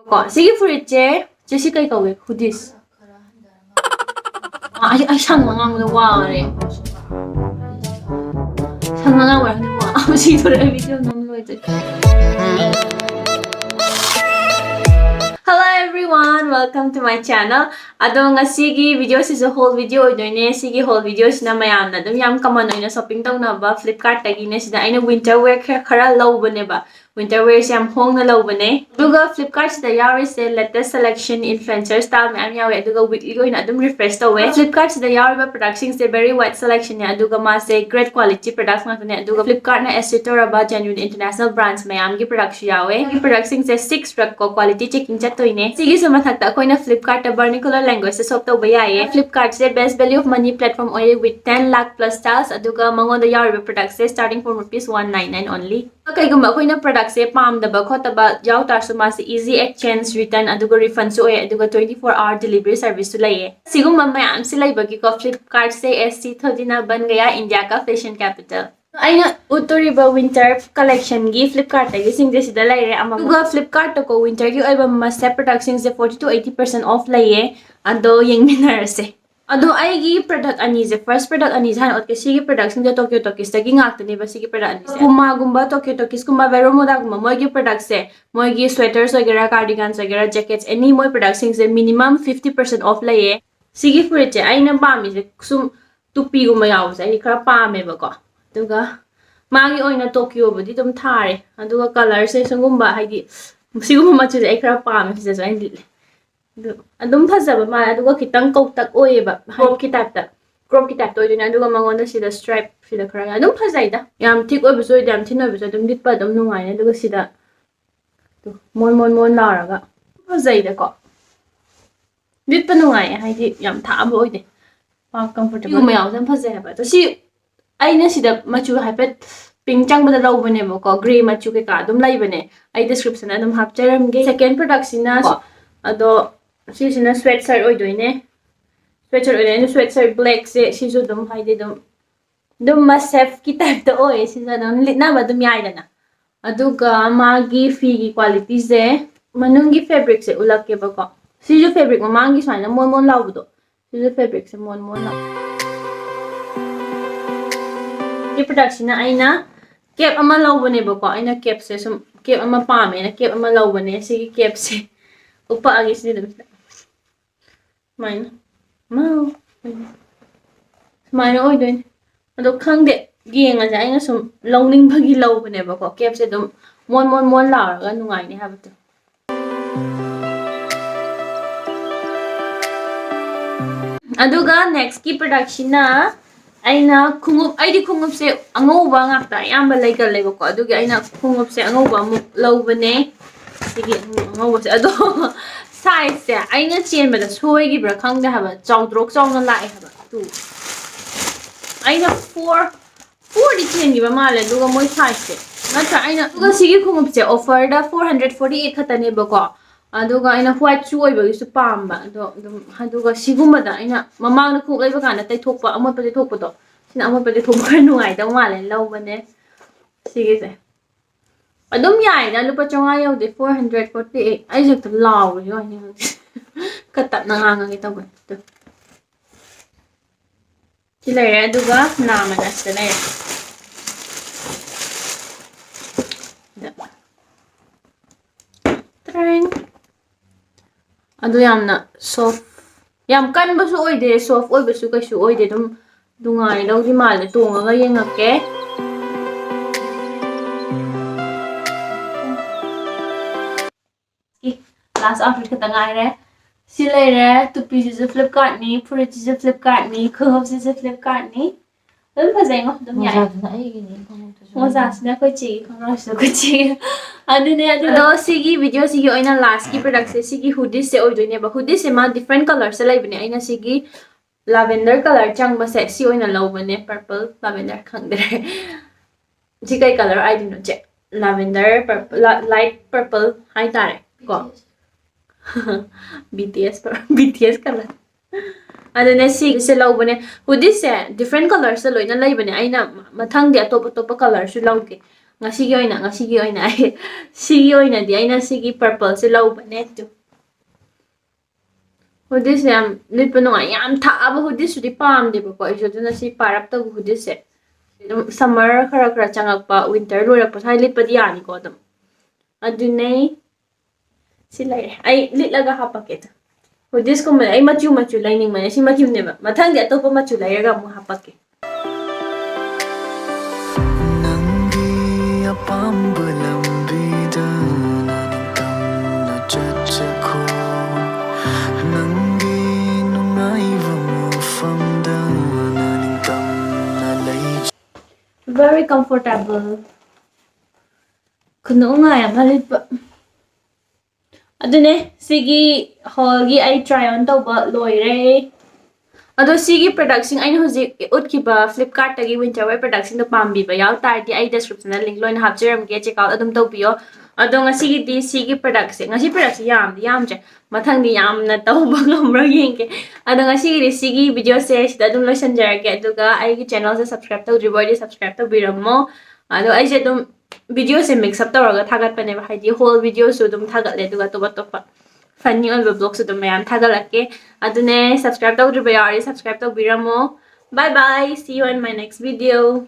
Ko sige furitse jesi kai kawe hoodies. Ay sang mga mo wa re. Sang mga wa ni wa. Sige to re video nam loi je. Hello everyone, welcome to my channel. Ado nga sige video is a whole video oidone sige whole video sina mayam na dum yam common oina shopping taw na ba FLIPKART tagi ne sida aina winter wear khara low bane ba. Winter wear yam hong na low bane. Duga FLIPKART sida yawi se latest selection influencer style me am yawi duga weekly oina dum refresh taw we. FLIPKART sida yawi ba production se very wide selection ya duga ma se great quality products ma ne duga FLIPKART na esitora ba genuine international brands mayam gi production yawe. Gi production se 6 truck ko quality checking chat toine. Sige sa mathakta koina FLIPKART ta vernacular language se shop taw ba yaye. FLIPKART se best value of money platform oye with 10 lakh plus styles aduga mangon da yawi ba products se starting from ₹199 only. Kay guma koina product se pam da ba khota ba yaw tar su ma se easy exchange return aduga refund su oye aduga 24-hour delivery service su laye. Siguma mayam se lai ba ki ko FLIPKART se SC30 na ban gaya India ka fashion capital. Aina utoriba winter collection gi FLIPKART gi singje sida laire ama duga FLIPKART ko winter gi oiba must production se 40 to 80% off laye ado yengminar se. Ado aigi product ani je first product ani han ot ke sigi production de Tokyo Tokis tagi ngak tani ba sigi product ani se kuma gumba Tokyo Tokis kuma veromoda gumba moi gi product se moi gi sweaters wagera cardigans wagera jackets any moi production se minimum 50% off laye sigi furit je aina pami je sum tupi gumba yaw se ai khara pame ba ko duga magi oina Tokyo bodi dum thare aduga color se sungumba haidi siguma machu ai khara pame se so ai adum phajaba ma aduga kitang koktak oye ba crop ki type to idina aduga mangonda sida stripe sida khara adum phajai da yam thik oy biso yam thin oy biso adum ditpa adum nungai ne aduga sida to mon laraga phajai da ko ditpa nungai haidi yam tha ba oide pa comfortable yu mayaw jam phajai ba to si aina sida machu haipet pink chang bada law bane ba ko gray machu ke ka adum lai bane ai description adum hapcharam ge second product sina ado si sina sweatshirt oidoine sweatshirt oidoine sweatshirt black se si so dum haide dum must have ki type to oy si sa dum litna ba dum yai dana aduga magi fi gi quality se manungi fabric se ulak ke ba ko si jo fabric ma mangi saina mon law do si jo fabric se mon law ki production na aina cap ama law bane ba ko aina cap se sum cap ama pa me na cap ama law bane si cap se upa agi si dum mine mau mine oi doin ado khangde gieng a jai na sum longning bagi law bane ba ko cap se dum mon la ga nungai ni ha ba aduga next ki production na aina khungup aidi khungup se angouba ngakta yamba legal lebo ko aduga aina khungup se angouba mu law bane sigi angouba se ado size se aina chen ba da soi gi bra khang da ha ba chawdrok chawna lai ha ba tu aina 4 di chen gi ba male duga moi size se na cha aina duga sigi khungup se offer da 448 khatane ba ko aduga aina white chu oi ba gi su pam ba do aduga siguma da aina mamang na khuk lai ba kana tai thok pa amot pa tai thok pa to sina amot pa tai thok ba nuai da male law bane sigi se adum yai na lupa chonga yaw de 448 ai jek to law yo ni katat na nga ngi taw to kilai aduga nama na sa na tring adu yam na soft yam kan ba su oi de soft oi ba su ka su oi de dum dungai law di mal de tonga ga yengake last outfit ka tangai re silai re tupi se FLIPKART ni furit se FLIPKART ni khop se FLIPKART ni dum phajai ngo dum yai moza sna ko chi khong so ko chi adune ado sigi video sigi oina last ki product se sigi hoodie se oidone ba hoodie se ma different color se lai bane aina sigi lavender color chang ba se si oina law bane purple lavender khang de ji kai color I don't know che lavender purple light purple hai tare ko BTS color adune si se law bane hoodie se different colors se loina lai bane aina mathang de top color su law ke ngasi gi oina ai sigi oina di aina sigi purple se laubane tu hoodie se yam litpa nungai yam thaaba hoodie su di pamde ba ko ijo duna si parap ta hoodie se summer khara khara changakpa winter lorakpa sai litpa di yani ko dum adune si lai ai litlaga hapake ta hoodies ko mai ai machu lining mane si machu ne ba mathang de atopa machu lairaga mu hapake apamba lambida naningtamna chachakho nangi nungaiva mafamda naningtamna lay very comfortable kuno nga ya malit pa adune sigi haul gi ai try on tawba loire ado sigi product sing aina hoji utkiba flipkart tagi winter wear product sing do pambi ba yaw tarti ai description na link loin hapjeram ge check out adum tawbiyo ado nga sigi di sigi product sing ngasi product yam je mathang di yam na tawba ngamra yengke ado nga sigi video se sida adum loisan jarage aduga ai gi channel se subscribe tawdri boy subscribe tawbiramo ado ai je dum video se mix up tawraga thagat pane ba haidi whole video su dum thagat le duga toba funny on the vlog so dum mayam thagalake adune subscribe tawdri ba yari subscribe tawbiramo bye bye see you in my next video